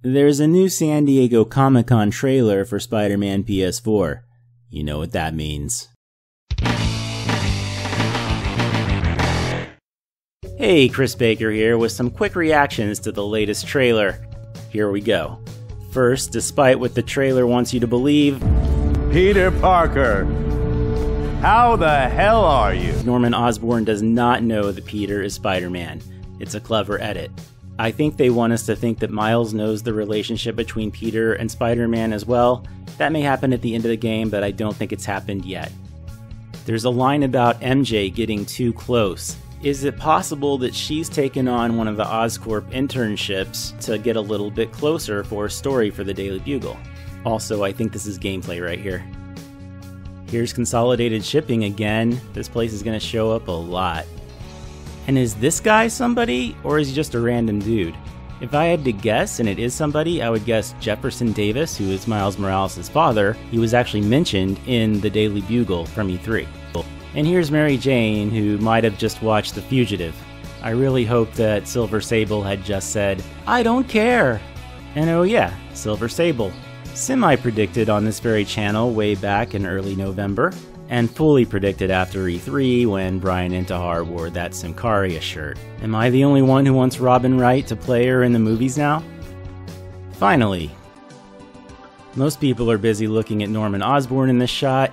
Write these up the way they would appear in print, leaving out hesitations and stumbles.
There's a new San Diego Comic-Con trailer for Spider-Man PS4. You know what that means. Hey, Chris Baker here with some quick reactions to the latest trailer. Here we go. First, despite what the trailer wants you to believe, Peter Parker, how the hell are you? Norman Osborn does not know that Peter is Spider-Man. It's a clever edit. I think they want us to think that Miles knows the relationship between Peter and Spider-Man as well. That may happen at the end of the game, but I don't think it's happened yet. There's a line about MJ getting too close. Is it possible that she's taken on one of the Oscorp internships to get a little bit closer for a story for the Daily Bugle? Also, I think this is gameplay right here. Here's consolidated shipping again. This place is going to show up a lot. And is this guy somebody, or is he just a random dude? If I had to guess, and it is somebody, I would guess Jefferson Davis, who is Miles Morales' father. He was actually mentioned in the Daily Bugle from E3. And here's Mary Jane, who might have just watched The Fugitive. I really hope that Silver Sable had just said, "I don't care!" And oh yeah, Silver Sable. Semi-predicted on this very channel way back in early November, and fully predicted after E3 when Brian Intihar wore that Simcaria shirt. Am I the only one who wants Robin Wright to play her in the movies now? Finally, most people are busy looking at Norman Osborn in this shot.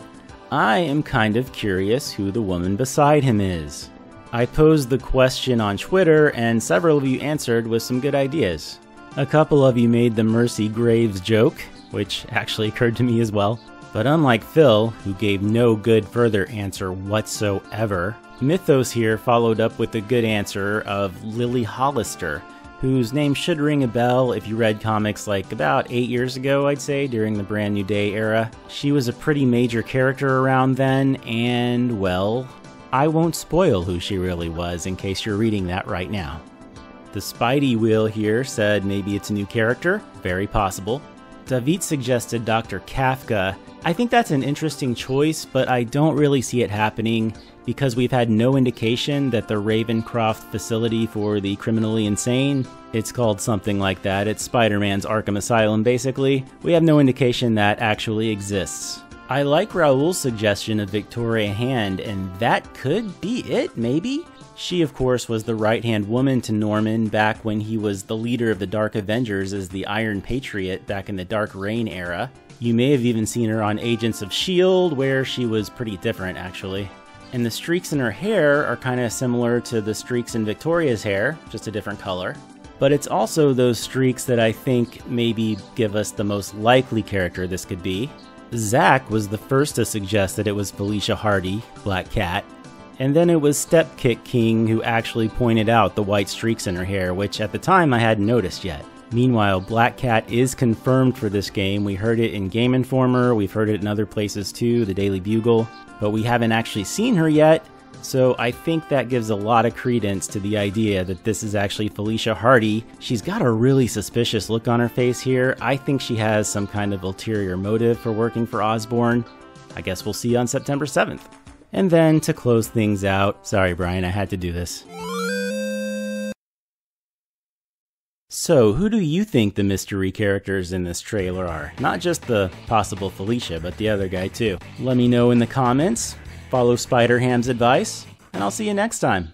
I am kind of curious who the woman beside him is. I posed the question on Twitter and several of you answered with some good ideas. A couple of you made the Mercy Graves joke, which actually occurred to me as well. But unlike Phil, who gave no good further answer whatsoever, Mythos here followed up with a good answer of Lily Hollister, whose name should ring a bell if you read comics like about 8 years ago, I'd say, during the Brand New Day era. She was a pretty major character around then, and, well, I won't spoil who she really was in case you're reading that right now. The Spidey Wheel here said maybe it's a new character, very possible. David suggested Dr. Kafka. I think that's an interesting choice, but I don't really see it happening because we've had no indication that the Ravencroft facility for the criminally insane, it's called something like that, it's Spider-Man's Arkham Asylum basically, we have no indication that actually exists. I like Raoul's suggestion of Victoria Hand, and that could be it, maybe? She, of course, was the right-hand woman to Norman back when he was the leader of the Dark Avengers as the Iron Patriot back in the Dark Reign era. You may have even seen her on Agents of S.H.I.E.L.D., where she was pretty different, actually. And the streaks in her hair are kind of similar to the streaks in Victoria's hair, just a different color. But it's also those streaks that I think maybe give us the most likely character this could be. Zach was the first to suggest that it was Felicia Hardy, Black Cat. And then it was Stepkick King who actually pointed out the white streaks in her hair, which at the time I hadn't noticed yet. Meanwhile, Black Cat is confirmed for this game. We heard it in Game Informer, we've heard it in other places too, the Daily Bugle, but we haven't actually seen her yet, so I think that gives a lot of credence to the idea that this is actually Felicia Hardy. She's got a really suspicious look on her face here. I think she has some kind of ulterior motive for working for Osborn. I guess we'll see on September 7th. And then, to close things out, sorry Brian, I had to do this. So, who do you think the mystery characters in this trailer are? Not just the possible Felicia, but the other guy too. Let me know in the comments, follow Spider-Ham's advice, and I'll see you next time.